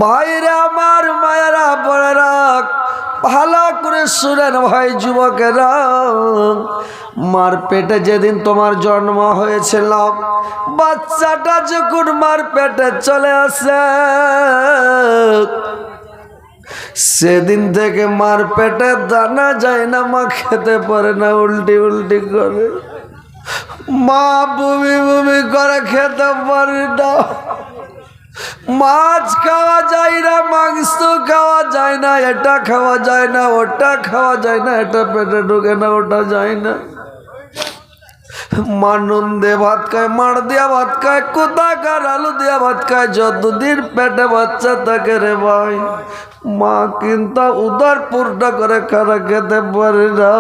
ভাইরা আমার, মায়েরা বোনেরা, ভালো করে শুনেন ভাই যুবকেরা। মার পেটে যেদিন তোমার জন্ম হয়েছিল, বাচ্চাটা যখন মার পেটে চলে আসে, সেদিন থেকে মার পেটে দানা যায় না, মা খেতে পারে না, উল্টি উল্টি করে, মা বমি বমি করে, খেতে পারে না, মাছ খাওয়া যায় না, মাংস খাওয়া যায় না, এটা খাওয়া যায় না, ওটা খাওয়া যায় না, এটা পেটে ঢুকে না, ওটা যায় না। মা নুন দিয়ে ভাত খায়, মার দিয়া ভাত খায়, কোথাকার আলু দিয়া ভাত খায়, যতদিন পেটে বাচ্চা থাকে রে ভাই, মা কিন্তু উদর পূর্ণ করে খানা খেতে পারে না।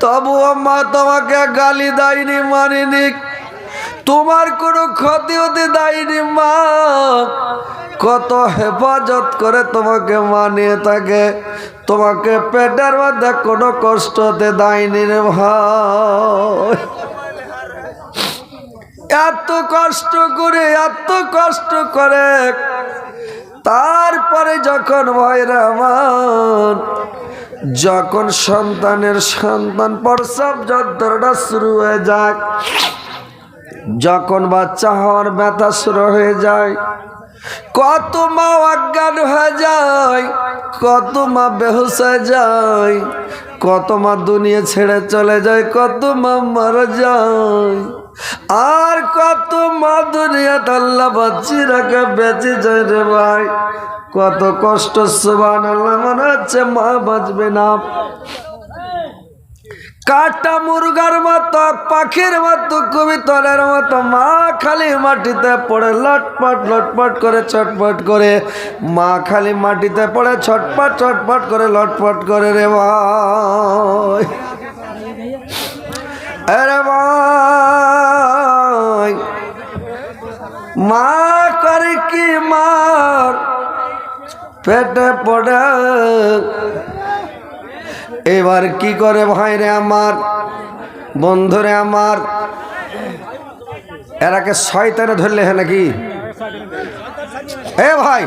তবুও মা তোমাকে গালি দেয়নি, মারিনি, তোমার কোনো ক্ষতি হতে দেয়নি। মা কত হেফাজত করে তোমাকে মানিয়ে থাকে, তোমাকে পেটের মধ্যে কোনো কষ্ট হতে দেয়নি রে ভাই। এত কষ্ট করে তারপরে যখন ভাইরা আমার, যখন সন্তান প্রসব যন্ত্রণা শুরু হয়ে যায়, যখন বাচ্চা হওয়ার ব্যথা শুরু হয়ে যায়, কত মা অজ্ঞান হয়ে যায়, কত মা বেহুশ হয়ে যায়, কত মা দুনিয়া ছেড়ে চলে যায়, কত মা মারা যায়, আর কত মা দুনিয়াতে আল্লাহ বাঁচিয়ে রাখে, বেঁচে যায় রে ভাই। কত কষ্ট, সুবহানাল্লাহ, মনে হচ্ছে মা বাঁচবে না। কাটা মুরগার মতো, পাখির মতো, কবিতরের মতো মা খালি মাটিতে পড়ে লটপট লটপট করে, ছটপট করে, মা খালি মাটিতে পড়ে ছটপট ছটপট করে, লটপট করে রে ভাই। আরে ভাই, মা করে কি, মা পেটে পড়ে, এবার কি করে ভাইরে আমার, বন্ধুরে আমার, এরাকে শয়তানে ধরলে হ্যাঁ নাকি? এ ভাই,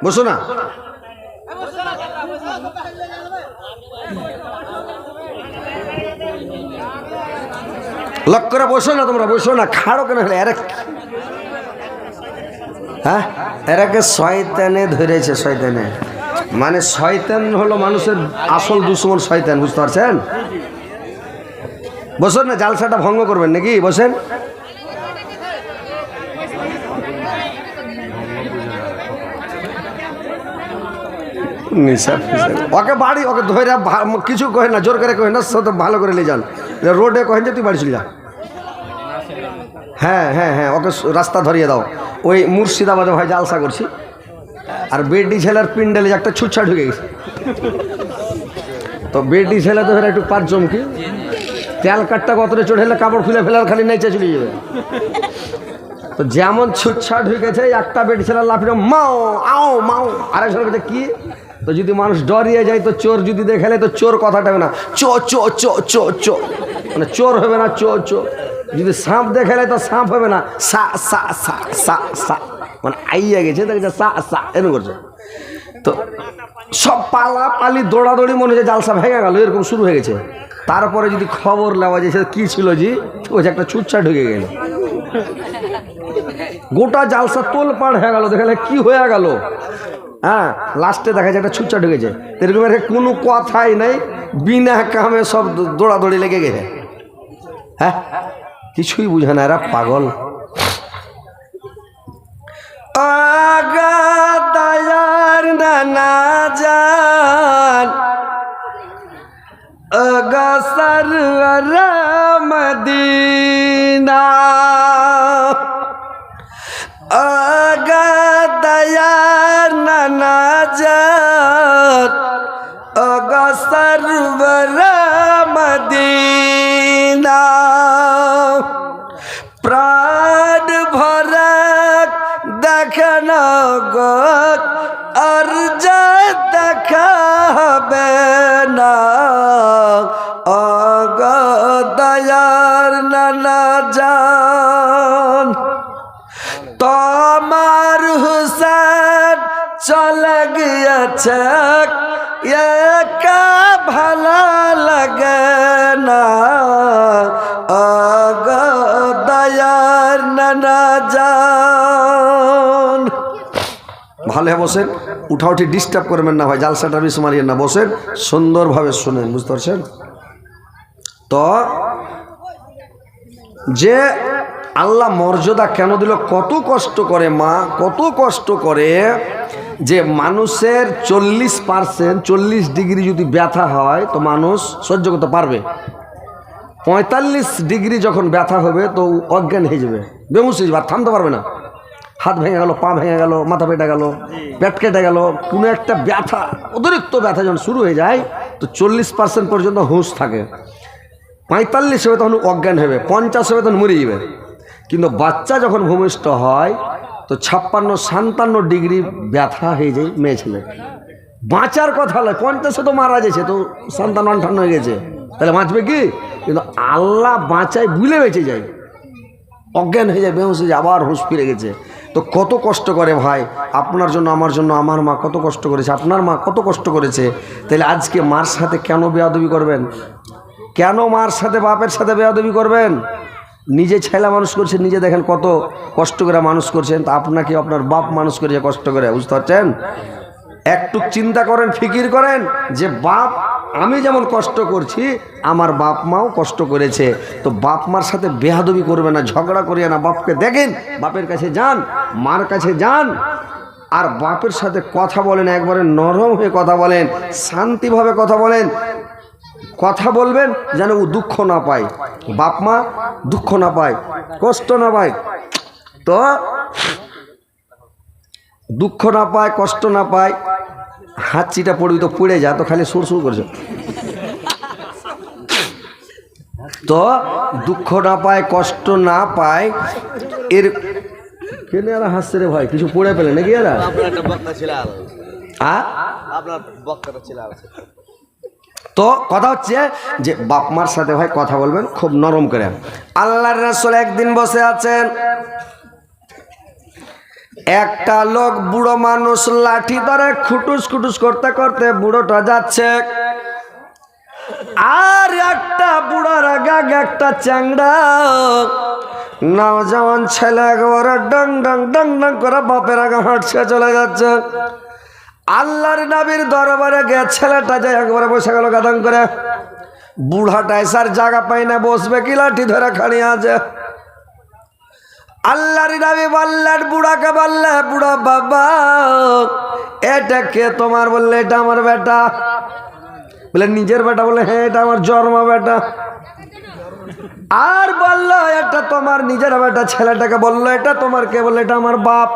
বসো না, লক করে বসো না, তোমরা বসো না, খাড়ো কেন হলে? হ্যাঁ, এরাকে শয়তানে ধরেছে। শয়তানে মানে, শয়তান হলো মানুষের আসল দুশ্মন, শয়তান, বুঝতে পারছেন? বসেন না, জালসাটা ভঙ্গ করবেন নাকি? বসেন। ওকে বাড়ি, ওকে ধরে কিছু কহে না, জোর করে কহে না, ভালো করে নিয়ে যান, রোডে কহেন যে তুই বাড়ি চলে যা। হ্যাঁ হ্যাঁ হ্যাঁ, ওকে রাস্তা ধরিয়ে দাও। ওই মুর্শিদাবাদে ভাই জালসা করছি, আর বেটি ছেলের পিন্ডেলে একটা ছুটছা ঢুকে গেছে, তো বেটি ছেলে তো একটু পাঁচ জমকি, তেল কাঠটা কতটা চড়ে হলে কাপড় খুলে ফেলার খালি নেচে চলে যাবে। তো যেমন ছুটছা ঢুকেছে, একটা বেটি ছেলে লাফিয়ে মাও আও মাও, আরেকজন কাছে কি, তো যদি মানুষ ডরিয়ে যায়, তো চোর যদি দেখালে, তো চোর কথাটা হবে না, চো চো চো চো চো, মানে চোর হবে না, চো চো। যদি সাপ দেখালে, তো সাপ হবে না, সা সা সা সা সা, মানে আইয়া গেছে, দেখছে সা সা, এরকম করছে। তো সব পালাপালি দৌড়াদৌড়ি, মনে হচ্ছে জালসা ভেঙে গেল, এরকম শুরু হয়ে গেছে। তারপরে যদি খবর নেওয়া যায় কি ছিল, জি ওই একটা ছুটছা ঢুকে গেল, গোটা জালসা তোলপাড় হয়ে গেল, দেখালে কি হয়ে গেল। হ্যাঁ, লাস্টে দেখা যায় একটা ছুটছা ঢুকেছে, এরকম কোনো কথাই নাই, বিনা কামে সব দৌড়াদৌড়ি লেগে গেছে। হ্যাঁ, কিছুই বুঝে না, এরা পাগল। আগা দয়ার নানা জান, আগা সরওয়ার মদিনা, আগা দয়ার নানা জান, আগা সরওয়ার মদিনা, প্রাণ ভরা দেখেন গো, আর যা দেখাবে না, দয়ার নানা জান তোমার হুসেন চলে গিয়েছে একা ভালো লাগে না আগো দয়ার নানা জান। ভালো বসেন, উঠাউঠি ডিস্টার্ব করবেন না ভাই, জালসাটা বেশি মারিয়েন না, বসেন সুন্দরভাবে শুনেন, বুঝতে পারছেন তো? যে আল্লাহ মর্যাদা কেন দিল, কত কষ্ট করে মা, কত কষ্ট করে যে মানুষের 40% 40 ডিগ্রি যদি ব্যথা হয় তো মানুষ সহ্য করতে পারবে, 45 ডিগ্রি যখন ব্যথা হবে তো অজ্ঞান হয়ে যাবে, বেহুশ হয়ে যাবে, আর থামতে পারবে না। হাত ভেঙে গেল, পা ভেঙে গেল, মাথা পেটে গেল, পেট কেটে গেল, কোনো একটা ব্যথা, অতিরিক্ত ব্যথা যখন শুরু হয়ে যায় তো 40% পর্যন্ত হুঁশ থাকে, 45 হবে তখন অজ্ঞান হবে, 50 হবে তখন মরে যাবে। কিন্তু বাচ্চা যখন ভূমিষ্ঠ হয় তো 56-57 ডিগ্রি ব্যথা হয়ে যায় মেয়ে ছেলে, বাঁচার কথা নয়, 50 তো মারা গেছে, তো 57-58 হয়ে গেছে, তাহলে বাঁচবে কি? কিন্তু আল্লাহ বাঁচায় ভুলে বেঁচে যায়, অজ্ঞান হয়ে যায়, বেহুশ হয়ে যায়, আবার হুঁশ ফিরে গেছে। তো কত কষ্ট করে ভাই, আপনার জন্য আমার জন্য আমার মা কত কষ্ট করেছে, আপনার মা কত কষ্ট করেছে। তাহলে আজকে মার সাথে কেন বেয়াদবি করবেন? কেন মার সাথে বাপের সাথে বেয়াদবি করবেন? নিজে ছেলে মানুষ করছে, নিজে দেখেন কত কষ্ট করে মানুষ করছেন, তা আপনাকে আপনার বাপ মানুষ করেছে কষ্ট করে, বুঝতে পারছেন? একটু চিন্তা করেন, ফিকির করেন যে বাপ আমি যেমন কষ্ট করছি আমার বাপ মাও কষ্ট করেছে, তো বাপ মার সাথে বেয়াদবি করবে না, ঝগড়া করিয়ে না, বাপকে দেখেন, বাপের কাছে যান, মার কাছে যান, আর বাপের সাথে কথা বলেন, একবারে নরম হয়ে কথা বলেন, শান্তিভাবে কথা বলেন, কথা বলবেন যেন ও দুঃখ না পায়, বাপ মা দুঃখ না পায়, কষ্ট না পায়, তো দুঃখ না পায়, কষ্ট না পায়। হাঁচিটা পড়বি তো পড়ে যা, তো খালি সুর সুর করছে, তো দুঃখ না পায়, কষ্ট না পায়, এর কেনে আর হাসছে রে ভাই, কিছু পড়ে পেলে নাকি এরা? তো কথা হচ্ছে যে বাপ মার সাথে ভাই কথা বলবেন খুব নরম করে। আল্লাহর রাসূল একদিন বসে আছেন, একটা লোক বুড়ো মানুষ লাঠি ধরে খুটুস খুটুস করতে করতে বুড়োটা যাচ্ছে, আর একটা বুড়ার আগে একটা চ্যাংড়া নওজওয়ান ছেলে একবারে ডং ডং ডং ডং করে বাপের আগে হাঁটছে চলে যাচ্ছে। আল্লাহর নবীর দরবারে গিয়ে ছেলেটা যায় একবারে বসে গেল গাদাং করে, বুড়াটা এসার জায়গা পাই না, বসবে কি, লাঠি ধরে খাড়িয়ে আছে। আল্লাহর নবী বললেন বুড়াকে, বললে বুড়া বাবা এটা কে তোমার? বললে এটা আমার বেটা। বলে নিজের বেটা? বলে হ্যাঁ এটা আমার জন্মা বেটা। আর বললো এটা তোমার নিজের বেটা। ছেলেটাকে বললো এটা তোমার কে? বললো এটা আমার বাপ।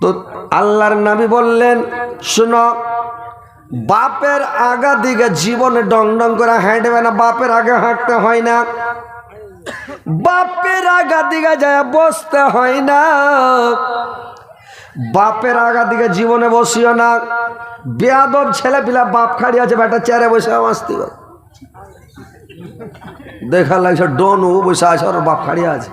তো আল্লাহর নবী বললেন শোনো, বাপের আগা দিকে জীবনে ডং ডং করে হাঁটবে না, বাপের আগে হাঁটতে হয় না, বাপের আগা দিকে যায় বসতে হয় না, বাপের আগা দিকে জীবনে বসিও না। বেয়াদব ছেলে পিলা বাপ খাড়ি আছে, বেটা চেয়ারে বসে আসতে দেখা লাগছে ডনু বসে আছে, ওর বাপ খাড়ি আছে।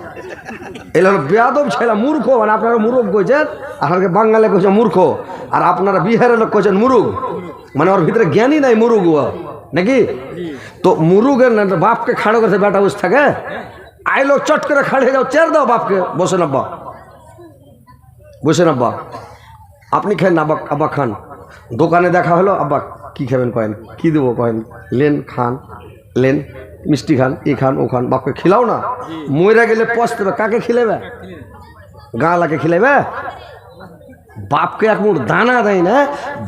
এগুলো হলো বেয়াদব ছেলে, মূর্খ। মানে আপনারা মুরুখ কইছেন, আপনাকে বাঙালি কইছেন মূর্খ, আর আপনারা বিহারের লোক কইছেন মুরুগ, মানে ওর ভিতরে জ্ঞানই নাই মুরুগ নাকি। তো মুরুগের না বাপকে খাড়ো করছে, বেটা বসে থাকে, আইলো চট করে খাড়ি হয়ে যাও, চেয়ার দাও বাপকে, বসে নাব্বা, বসে নাব্বা, আপনি খেন না, আব্বা খান। দোকানে দেখা হলো, আব্বা কি খাবেন কয়েন, কি দেবো কয়েন, লেন খান, লেন মিষ্টি খান, ই খান ও খান, বাপকে খিলাও না। মইরা গেলে পস্তেবে, কাকে খিলেবে? গাঁলাকে খিলেবে? বাপকে এক মুঠ দানা দেয় না।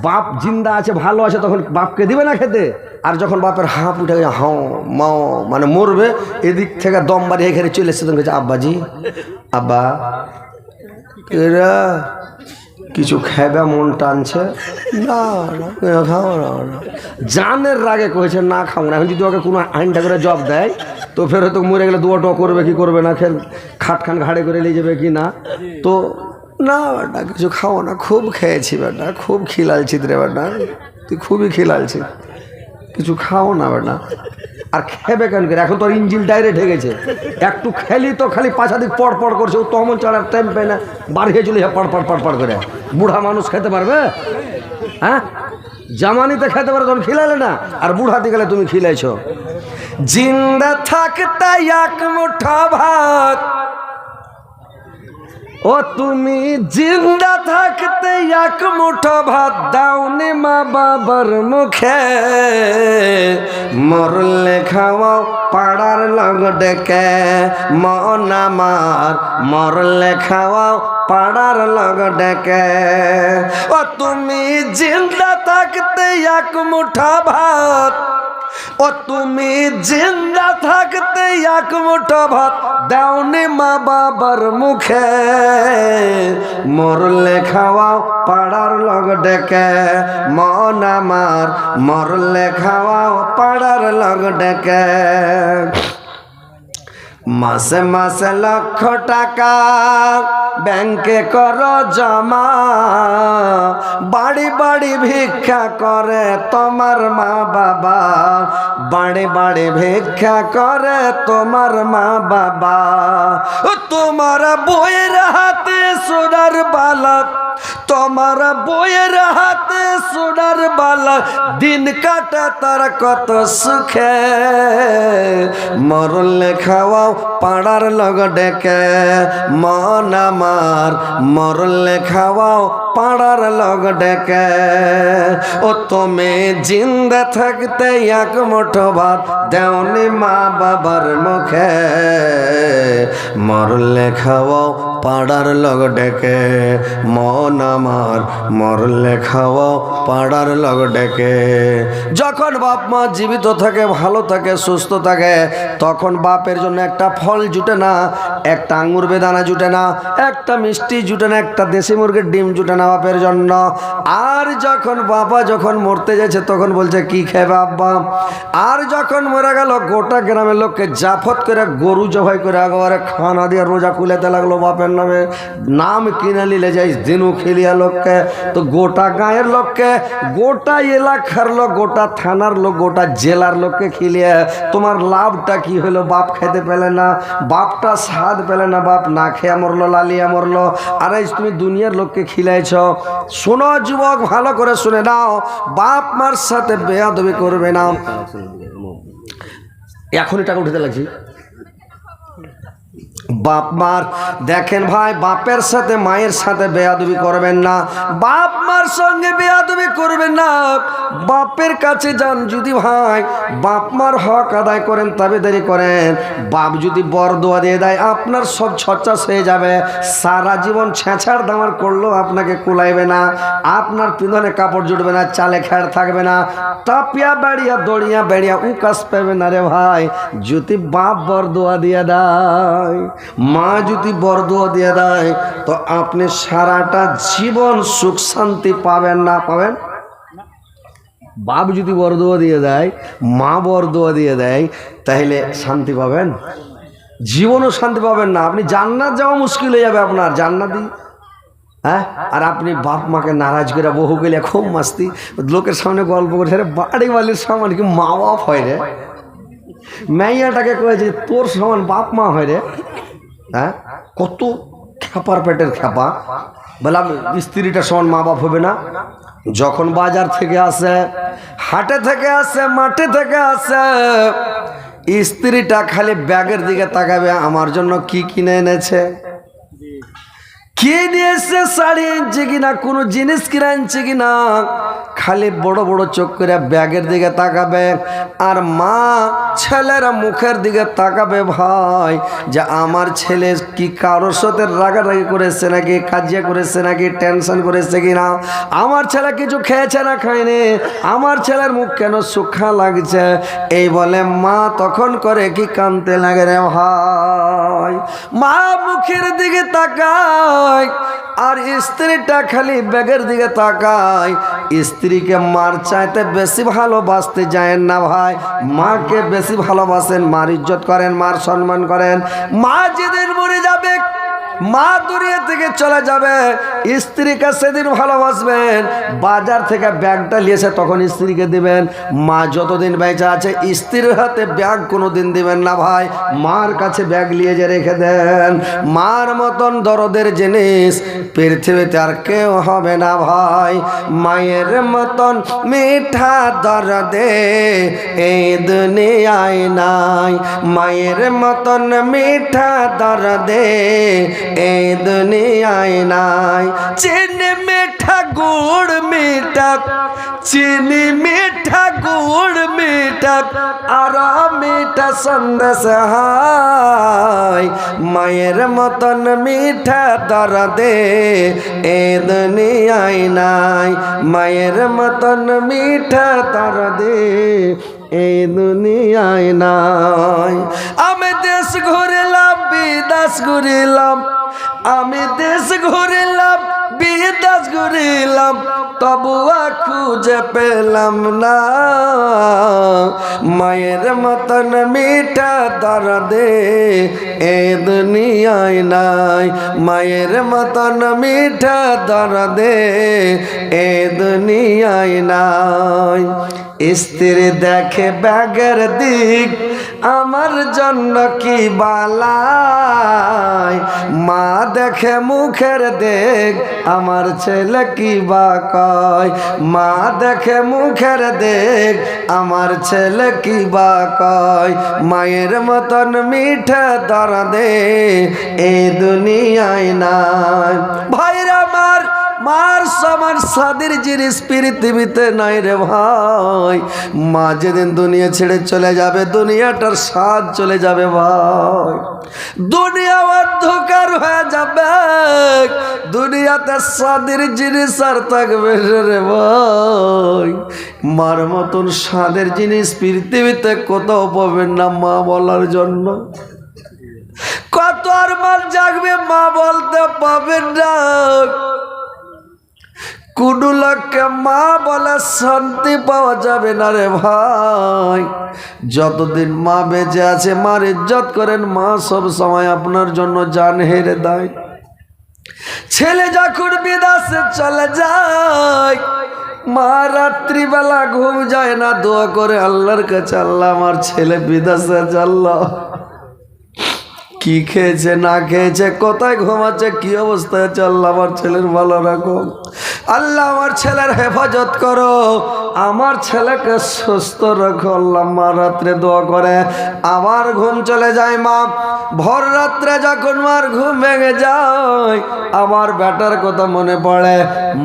বাপ জিন্দা আছে, ভালো আছে, তখন বাপকে দিবে না খেতে। আর যখন বাপের হাঁপ উঠে গেছে, হাও মাও মানে মরবে, এদিক থেকে দম বাড়ি এখানে চলে এসছে, তখন গেছে আব্বাজি, আব্বা এরা কিছু খাবে, মন টানছে, না খাও না। জানের রাগে কয়েছে না খাও না। এখন যদি ওকে কোনো আইনটা করে জব দেয় তো ফের হয়তো মরে গেলে দুয়া টোয়া করবে কি করবে না, খেল খাটখান ঘাড়ে করে নিয়ে যাবে কি না। তো না বেটা কিছু খাও না, খুব খেয়েছি বেটা, খুব খিলালছি রে বেটা, তুই খুবই খিলালছি, কিছু খাও না বেটা। আর খেবে কেন করে? এখন তো ইঞ্জিন ডাইরেক্ট হয়ে গেছে, একটু খেলি তো খালি পাছা দিক পড় পড় করছে, ও তমন চড়ার টাইম পায় না, বাড়িয়ে চলে পড় পড় পড় পড় করে। বুড়া মানুষ খেতে পারবে? হ্যাঁ, জামানিতে খেতে পারে তখন খিলালে না, আর বুড়াতে গেলে তুমি খিলাইছ। জিন্দা থাকতে এক মুঠা ভাত, ও তুমি জিন্দা থাকতে এক মুঠো ভাত দাওনি মা বাবার মুখে, মরলে খাওয়াও পাড়ার লগ ডেকে মন আমার, মরলে খাওয়াও পাড়ার লগ ডেকে। ও তুমি জিন্দা থাকতে এক মুঠা ভাত, ও তুমি জিন্দা থাকতে এক মুঠো ভাত দাওনি মা বাবার মুখে, মরলে খাওয়াও পাড়ার লগ ডেকে মন আমার, মরলে খাওয়াও পাড়ার লগ ডেকে। মাসে মাসে লক্ষ টাকা ব্যাংকে করো জমা, বাড়ি বাড়ি ভিক্ষা করে তোমার মা বাবা, বাড়ি বাড়ি ভিক্ষা করে তোমার মা বাবা। তোমার বইয়ের হাতে সোনার বালা, তোমার বইয়ের হাতে সোনার বালা, দিন কাটা তার কত সুখে, মরলে খাওয়াও পাড়ার লগ ডেকে মন আমার, মরলে খাওয়াও পাড়ার লগ ডেকে। ও তুমি জিন্দা থাকতে এক মুঠো ভাত দেওনি মা বাবার মুখে, মরলে খাওয়াও পাড়ার লগ ডেকে মন আমার, মরলে খাওয়াও পাড়ার লগ ডেকে। যখন বাপ মা জীবিত থাকে, ভালো থাকে, সুস্থ থাকে, তখন বাপের জন্য একটা ফল জুটে না, একটা আঙ্গুর বেদানা জুটে না, একটা মিষ্টি জুটে না, একটা দেশি মুরগির ডিম জুটে না বাপের জন্য। আর যখন বাবা যখন মরতে যাচ্ছে তখন বলছে কি খাবে আব্বা। আর যখন মরে গেল গোটা গ্রামের লোককে জাফত করে গরু জবাই করে একবারে খানা দিয়ে রোজা খুলেতে লাগলো বাপের নামে, নাম কিনে নিলে যাই দিনু খেলিয়া লোককে। তো গোটা গাঁয়ের লোককে, গোটা এলাকার লোক, গোটা থানার লোক, গোটা জেলার লোককে খিলিয়ে তোমার লাভটা কি হলো? বাপ খেতে পেলে না, বাপটা স্বাদ পেলে না, বাপ না খেয়ে মরলো, লালিয়া মরলো, আর এই তুমি দুনিয়ার লোককে খিলাইছ। শোনো যুবক, ভালো করে শুনে নাও, বাপ মার সাথে বেয়াদবি করবে না। এখনই টাকা উঠতে লাগছি। বাপ মার দেখেন ভাই, বাপের সাথে মায়ের সাথে বেয়াদবি করবেন না, বাপ মার সঙ্গে বেয়াদবি করবেন না। বাপের কাছে যান যদি ভাই, বাপ মার হক আদায় করেন, তাবেদারি করেন। বাপ যদি বরদোয়া দিয়ে দেয় আপনার সব ছচ্ছাস হয়ে যাবে, সারা জীবন ছেঁচার দামার করলেও আপনাকে কুলাইবে না, আপনার পিঁধনে কাপড় জুটবে না, চালে খেড় থাকবে না, টাপিয়া বেড়িয়া দড়িয়া বেড়িয়া উকাস পাবে না রে ভাই। যদি বাপ বরদোয়া দিয়ে দেয়, মা যদি বরদোয়া দিয়ে দেয়, তো আপনি সারাটা জীবন সুখ শান্তি পাবেন না পাবেন? বাপ যদি বরদোয়া দিয়ে দেয়, মা বরদোয়া দিয়ে দেয়, তাহলে শান্তি পাবেন? জীবনও শান্তি পাবেন না। আপনি জান্নাত যাওয়া মুশকিল হয়ে যাবে আপনার, জান্নাতি। হ্যাঁ, আর আপনি বাপ মাকে নারাজ করে বহু গেলে খুব মাস্তি, লোকের সামনে গল্প করছে, বাড়ি বাড়ির সামনে কি মা বাপ হয় রে? মেয়াটাকে কয়েছে তোর সমান বাপ মা হয় রে। হ্যাঁ, কত খেপার পেটের খেপা। বললাম স্ত্রীটা সমান মা বাপ হবে না? যখন বাজার থেকে আসে, হাটে থেকে আসে, মাঠে থেকে আসে, স্ত্রীটা খালি ব্যাগের দিকে তাকাবে, আমার জন্য কি কিনে এনেছে, কি নিয়েছে, শাড়ি আনছে কিনা, কোনো জিনিস কিনে আনছে কিনা, খালি বড় বড় চোখ করে ব্যাগের দিকে তাকাবে। আর মা ছেলের মুখের দিকে তাকাবে ভাই, যে আমার ছেলে কি কারোর সাথে রাগারাগি করেছে নাকি, কাজিয়া করেছে নাকি, টেনশন করেছে কিনা, আমার ছেলে কিছু খেয়েছে না খায়নি, আমার ছেলের মুখ কেন শুকনা লাগছে, এই বলে মা তখন করে কি কাঁদতে লাগে রে ভাই। মা মুখের দিকে তাকায়, আর স্ত্রীটা খালি ব্যাগের দিকে তাকায়। স্ত্রীকে মার চাইতে বেশি ভালোবাসতে যায় না ভাই, মাকে বেশি ভালোবাসেন, মার ইজ্জত করেন, মার সম্মান করেন। মা যেদিন মরে যাবে, মা দুনিয়া থেকে চলে যাবে, স্ত্রীকে সেদিন ভালোবাসবেন। বাজার থেকে ব্যাগটা নিয়েছে তখন স্ত্রীকে দিবেন। মা যতদিন বেঁচে আছে স্ত্রীর হাতে ব্যাগ কোনোদিন দিবেন না ভাই। মার কাছে ব্যাগ নিয়ে যে রেখে দেন। মার মতন দরদের জিনিস পৃথিবীতে আর কেউ হবে না ভাই। মায়ের মতন মিঠা দরদে এই দুনিয়ায় নাই। মায়ের মতন মিঠা দরদে এই দুনিয়ায় নাই। চিনি মিঠা গুড় মিঠা, চিনি মিঠা গুড় মিঠা, আর মিঠা সন্দেশ হাই। মায়ের মতন মিঠা দরদে এ দুনিয়ায় নাই। মায়ের মতন মিঠা দরদে এই দুনিয়ায় নাই। আমি দেশ ঘুরিলাম বিদেশ ঘুরিলাম, আমি দেশ ঘুরিলাম বিদেশ ঘুরিলাম, তবুও খুঁজে পেলাম না মায়ের মতন মিঠা দরদে এ দুনিয়ায় নাই। মায়ের মতন মিঠা দরদে এ দুনিয়ায় নাই। স্ত্রী দেখে ব্যাগের দিক, আমার জন্য কি বালাই। মা দেখে মুখের দেখ, আমার ছেলে কি বা কয়। মা দেখে মুখের দেখ, আমার ছেলে কি বা কয়। মায়ের মতন মিঠা দরদে এ দুনিয়ায় নাই। ভাইরা আমার, মার সমান স্বাদের জিনিস পৃথিবীতে নাই রে ভাই। মা যেদিন দুনিয়া ছেড়ে চলে যাবে, দুনিয়াটার স্বাদ চলে যাবে ভাই। দুনিয়া অন্ধকার হয়ে যাবে, দুনিয়াতে স্বাদের জিনিস আর থাকবে রে ভাই। মার মতন স্বাদের জিনিস পৃথিবীতে কোথাও পাবেন না মা বলার জন্য। কত আর মান জাগবে মা বলতে পাবেন না। কোন লোককে মা বলে শান্তি পাওয়া যাবে না রে ভাই। যতদিন মা বেঁচে আছে মার ইজ্জত করেন। মা সব সময় আপনার জন্য জান হেরে দেয়। ছেলে যখন বিদেশে চলে যায়, মা রাত্রিবেলা ঘুম যায় না, দোয়া করে আল্লাহর কাছে, আল্লাহ আমার ছেলে বিদেশে চলল, কি খেয়েছে না খেয়েছে, কোথায় ঘুমাচ্ছে, কি অবস্থায় আছে, আল্লাহ আমার ছেলের ভালো রাখো। আল্লাহ আমার ছেলের হেফাজত করো, আমার ছেলেকে সুস্থ রাখো। আল্লাহ মা রাত্রে দোয়া করে, আবার ঘুম চলে যায় মা। ভোর রাত্রে যখন মার ঘুম ভেঙে যায়, আমার বেটার কথা মনে পড়ে।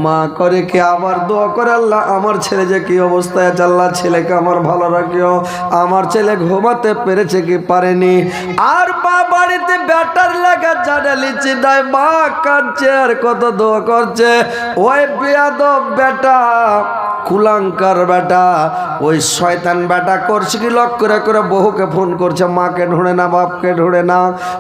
মা করে কি আবার দোয়া করে, আল্লাহ আমার ছেলে যে কি অবস্থায় আছে, আল্লাহ ছেলেকে আমার ভালো রাখিও। আমার ছেলে ঘুমাতে পেরেছে কি পারেনি। আর মা বাড়িতে বেটার লাগা জানা লিচি নাই, মা কাঁদছে আর কত দোয়া করছে। ওই বেয়াদব বেটা, কুলাঙ্কার বেটা, ওই শয়তান বেটা করছে কি লক করে করে বহুকে ফোন করছে, মাকে ঢুঁড়ে না, বাপকে ঢুঁড়ে না।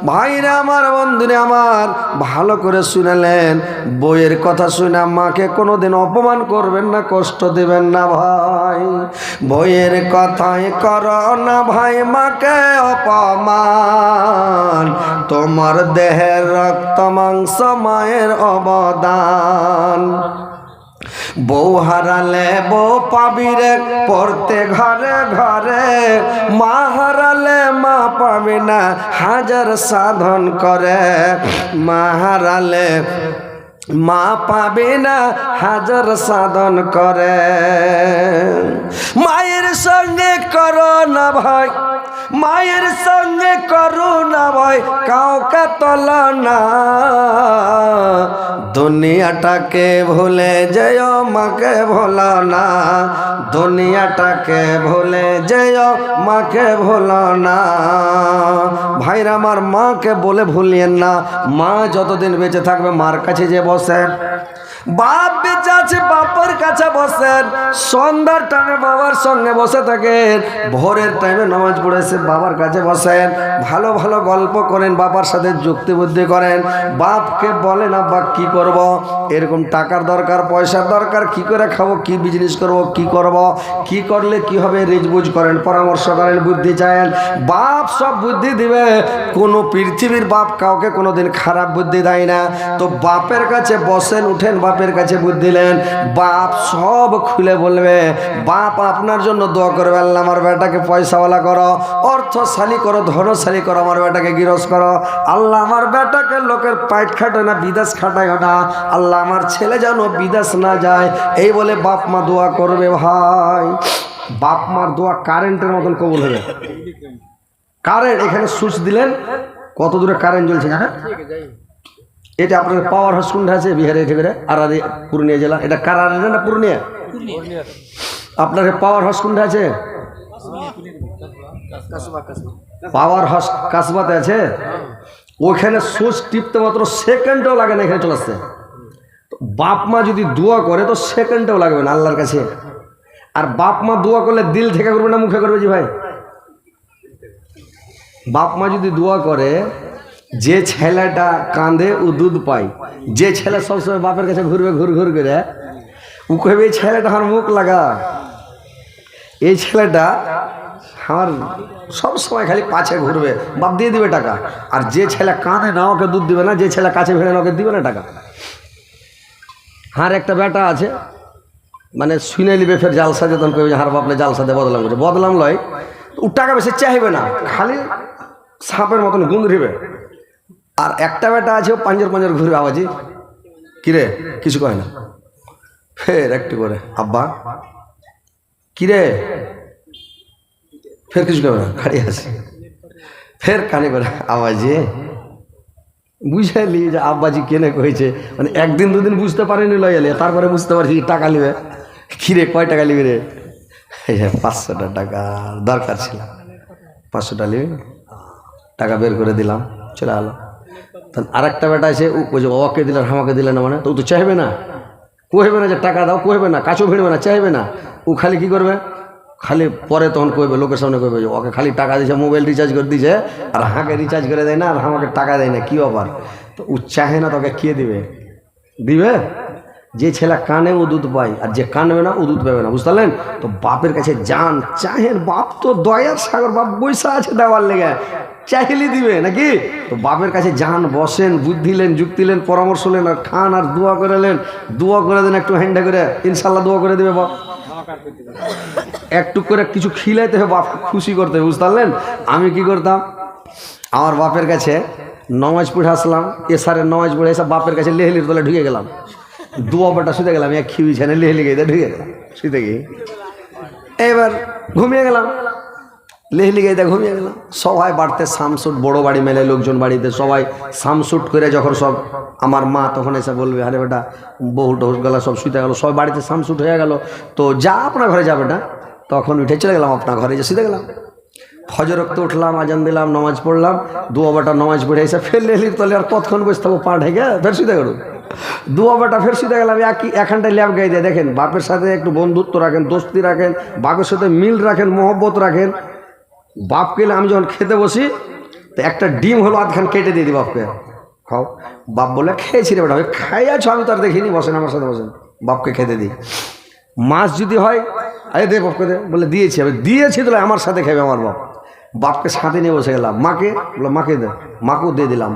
ভাইরা আমার, বন্ধুরে আমার, ভালো করে শুনেলেন, বইয়ের কথা শুনে মাকে কোনোদিন অপমান করবেন না, কষ্ট দেবেন না ভাই। বইয়ের কথাই করো না ভাই মাকে অপমান, তোমার দেহের রক্ত মাংস মায়ের অবদান। বউ হারালে বউ পাবি রে পড়তে ঘরে ঘরে, মা হারালে মা পাবি না হাজার সাধন করে। মা হারালে মা পাবে না হাজার সাধন করে। মায়ের সঙ্গে করো না ভাই, মায়ের সঙ্গে করো না ভাই, কাউকে তোলো না। দুনিয়াটাকে ভুলে যেও, মাকে ভুলো না। দুনিয়াটাকে ভুলে যেও, মাকে ভুলো না। ভাইরা আমার, মাকে বলে ভুলিয়েন না। মা যতদিন বেঁচে থাকবে মার কাছে যে বসেন, বাপ বেঁচে আছে বাপের কাছে বসেন, সন্ধ্যার টাইমে বাবার সঙ্গে বসে বসে থাকেন, ভোরের টাইমে নামাজ পড়েছে বাবার কাছে বসেন, ভালো ভালো গল্প করেন, বাবার সাথে যুক্তি বুদ্ধি করেন, বাপকে বলেন আব্বা কি করব, এরকম টাকার দরকার, পয়সার দরকার, কি করে খাবো, কি বিজনেস করব, কি করব, কি করলে কি হবে, রিজবুজ করেন, পরামর্শ করেন, বুদ্ধি চান, বাপ সব বুদ্ধি দিবে। কোনো পৃথিবীর বাপ কাউকে কোনোদিন খারাপ বুদ্ধি দেয় না। তো বাপের কাছে বসেন, উঠেন, বাপের কাছে বুদ্ধি নেন, বাপ সব খুলে বলবে। বাপ আপনার জন্য দোয়া করবে, আল্লাহ আমার বেটাকে পয়সাওয়ালা করো, অর্থশালী করো, ধনশালী করো, আমার বেটাকে গিরস করো, আল্লাহ আমার বেটাকে লোকের পাইট খাটায় না, বিদেশ খাটায় না, আল্লাহ আমার ছেলে যেন বিদেশ না যায়, এই বলে বাপ মা দোয়া করবে। ভাই বাপ মার দোয়া কারেন্টের মতন কবুল হবে। কারেন্ট, এখানে সুইচ দিলেন, কত দূরে কারেন্ট জ্বলছে জানেন? এটা আপনার পাওয়ার হাউস কোনটা আছে বিহারে, একেবারে আরারি পুরুলিয়া জেলা, এটা কারারি না পুরুলিয়া? আপনার পাওয়ার হাউস কোনটা আছে? পাওয়ার হাউস কাসবাতে আছে। ওইখানে সুইচ টিপতে মাত্র সেকেন্ডও লাগে না, এখানে চলে আসছে। বাপ মা যদি দোয়া করে তো সেকেন্ডও লাগবে না আল্লাহর কাছে। আর বাপ মা দোয়া করলে দিল থেকে করবে না মুখে করবে? জি ভাই, বাপ মা যদি দোয়া করে, যে ছেলেটা কাঁদে ও দুধ পায়, যে ছেলে সবসময় বাপের কাছে ঘুরবে ঘুর ঘুর করে, ও কহবে এই ছেলেটা আমার মুখ লাগা, এই ছেলেটা আমার সবসময় খালি পাছে ঘুরবে, বাপ দিয়ে দিবে টাকা। আর যে ছেলে কাঁদে না ওকে দুধ দিবে না, যে ছেলে কাছে ভেড়ে না ওকে দিবে না টাকা। হার একটা বেটা আছে, মানে শুনে নিবে, ফের জালসা যেতন কবে হার বাপলে জালসাতে বদলাম করছে, বদলাম লয়, ও টাকা বেশি চাইবে না, খালি সাপের মতন গুঁদরিবে। আর একটা বেটা আছে ও পাঞ্জর পাঞ্জর ঘুরবে, আওয়াজি কিরে কিছু কয় না, ফের একটু করে আব্বা কিরে, ফের কিছু কবে না, খাড়ি আসে, ফের কানে করে আওয়াজি, বুঝাইলি যে আব্বাজি কেনে কয়েছে, মানে একদিন দুদিন বুঝতে পারেনি লয়ালে, তারপরে বুঝতে পারছি টাকা নিবে। কিরে কয় টাকা নিবি রে? 500 টাকা দরকার ছিল, 500 টাকা নিবি, টাকা বের করে দিলাম, চলে আলো। আর একটা বেটা আছে, ও যে ওকে দিলেন আমাকে দিলে না, মানে তো ও তো চাইবে না, কইবে না যে টাকা দাও, কইবে না, কাছেও ভিড়বে না, চাইবে না। ও খালি কি করবে, খালি পরে তখন কইবে, লোকের সামনে কইবে যে ওকে খালি টাকা দিয়েছে, মোবাইল রিচার্জ করে দিয়েছে, আর হাঁকে রিচার্জ করে দেয় না, আর আমাকে টাকা দেয় না, কি ব্যাপার? তো ও চাহে না, তোকে কে দিবে? দিবে যে ছেলে কানে ও দুধ পায়, আর যে কানবে না ও দুধ পাবে না, বুঝতে পারলেন? তো বাপের কাছে যান, চাহেন, বাপ তো দয়ার সাগর, বাপ বৈশা আছে দেওয়ার লেগে, চাইলে দিবে নাকি? তো বাপের কাছে যান, বসেন, বুদ্ধি লেন, যুক্তি লেন, পরামর্শ লেন, আর খান, আর দোয়া করে লেন, দোয়া করে দেন একটু হ্যান্ডা করে, ইনশাল্লাহ দোয়া করে দেবে বাপ। একটু করে কিছু খিলাইতে হবে, বাপকে খুশি করতে হবে, বুঝতে পারলেন? আমি কি করতাম, আমার বাপের কাছে নমাজ পড়ে আসলাম, এসারের নমাজ পড়ে এসে বাপের কাছে লেহলির তলে ঢুকে গেলাম, দুয়া বেটা শুতে গেলাম, এক খিবি ছেনে লেহলি গিয়ে ঢুকে গেলাম, শুতে গিয়ে এবার ঘুমিয়ে গেলাম, লেহলি গাইতে ঘুমিয়ে গেলাম। সবাই বাড়িতে সামসুট, বড় বাড়ি মেলে লোকজন বাড়িতে সবাই সামসুট করে, যখন সব আমার মা তখন এসে বলবে আরে বেটা বহু টহুস গেলা সব শুতে গেল, সব বাড়িতে সামসুট হয়ে গেল, তো যা আপনার ঘরে যাবে না, তখন উঠে চলে গেলাম আপনার ঘরে, যে শুতে গেলাম। ফজর রক্ত উঠলাম, আজান দিলাম, নামাজ পড়লাম, দুয়া বেটা নামাজ পড়ে এসে ফের লেহলির তলে আর কতক্ষণ বসে থাকবো, পা ঢেকে ফের শুতে গেল, দুয়া বেটা ফের শুতে গেলাম। এখানটায় ল্যাব গাই দেয়, দেখেন বাপের সাথে একটু বন্ধুত্ব রাখেন, দোস্তি রাখেন, বাপের সাথে মিল রাখেন, মহব্বত রাখেন। বাপকে আমি যখন খেতে বসি, তো একটা ডিম হলো আধখান কেটে দিয়ে দিই বাপকে, খাও। বাপ বলে খেয়েছি রে বেটা, খাইয়াছো, আমি তো আর দেখিনি, বসেন আমার সাথে বসেন, বাপকে খেতে দিই। মাছ যদি হয়, আরে দে বাপকে দে, বলে দিয়েছি, আমি দিয়েছি, তাহলে আমার সাথে খাবে আমার বাপ। বাপকে সাথে নিয়ে বসে গেলাম, মাকে বলে মাকে দে, মাকেও দিয়ে দিলাম,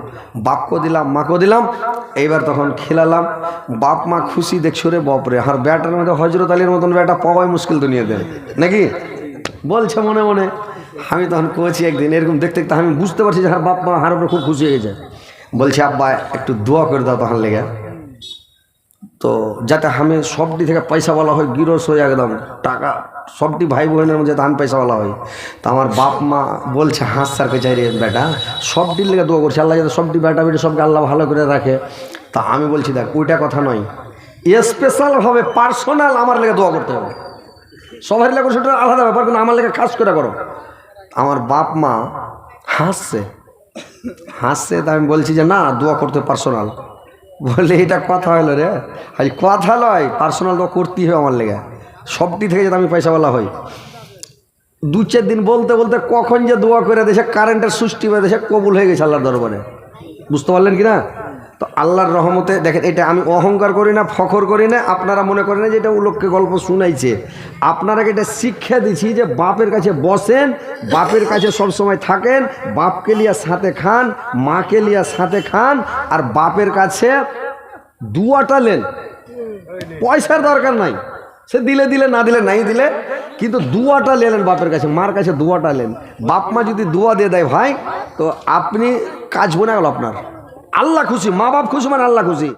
বাপকেও দিলাম, মাকেও দিলাম। এইবার তখন খেলালাম, বাপ মা খুশি, দেখছো রে বাপরে, আর ব্যাটার মধ্যে হজরত আলীর মতন ব্যাটা পাওয়াই মুশকিল দুনিয়াতে নাকি, বলছে মনে মনে। আমি তখন কয়েছি একদিন এরকম দেখতে দেখতে আমি বুঝতে পারছি যে হার বাপ মা হার উপরে খুব খুশি হয়ে গেছে, বলছে আব্বা একটু দোয়া করে দাও তখন লেগে, তো যাতে আমি সবটি থেকে পয়সাওয়ালা হয়, গিরস হয়ে একদম টাকা, সবটি ভাই বোনের মধ্যে যাতে আমি পয়সাওয়ালা হই। তো আমার বাপ মা বলছে হাঁস স্যারকে চাই রে বেটা, সবটির লেগে দোয়া করছে, আল্লাহ যাতে সবটি বেটা বেটি সবকে আল্লাহ ভালো করে রাখে। তা আমি বলছি দেখ ওইটা কথা নয়, স্পেশালভাবে পার্সোনাল আমার লেগে দোয়া করতে হবে, সবার লেগে সেটা আলাদা ব্যাপার, কিন্তু আমার লেগে খাস করে করো। আমার বাপ মা হাসছে, তা আমি বলছি যে না দোয়া করতে পার্সোনাল, বলে এটা কথা হলো রে, আজ কথা নয়, পার্সোনাল দোয়া করতেই হবে আমার লেগে, সবটি থেকে যাতে আমি পয়সাওয়ালা হই। 2-4 দিন বলতে বলতে কখন যে দোয়া করে দেশে কারেন্টের সৃষ্টি হয়ে দেশে কবুল হয়ে গেছে আল্লাহর দরবারে। বুঝতে পারলেন কি না? তো আল্লাহর রহমতে দেখেন, এটা আমি অহংকার করি না, ফখর করি না, আপনারা মনে করেন না যে এটা লোককে গল্প শুনাইছে। আপনারাকে এটা শিক্ষা দিচ্ছি যে বাপের কাছে বসেন, বাপের কাছে সবসময় থাকেন, বাপকে লিয়া সাথে খান, মাকে লিয়া সাথে খান, আর বাপের কাছে দুয়াটা নেন। পয়সার দরকার নাই, সে দিলে দিলে, না দিলে নাই দিলে, কিন্তু দুয়াটা নেলেন বাপের কাছে, মার কাছে দুয়াটা নেন। বাপ মা যদি দুয়া দিয়ে দেয় ভাই, তো আপনি কাজ বনে গেল আপনার। আল্লাহ খুশি, মা বাপ খুশি মানে আল্লাহ খুশি।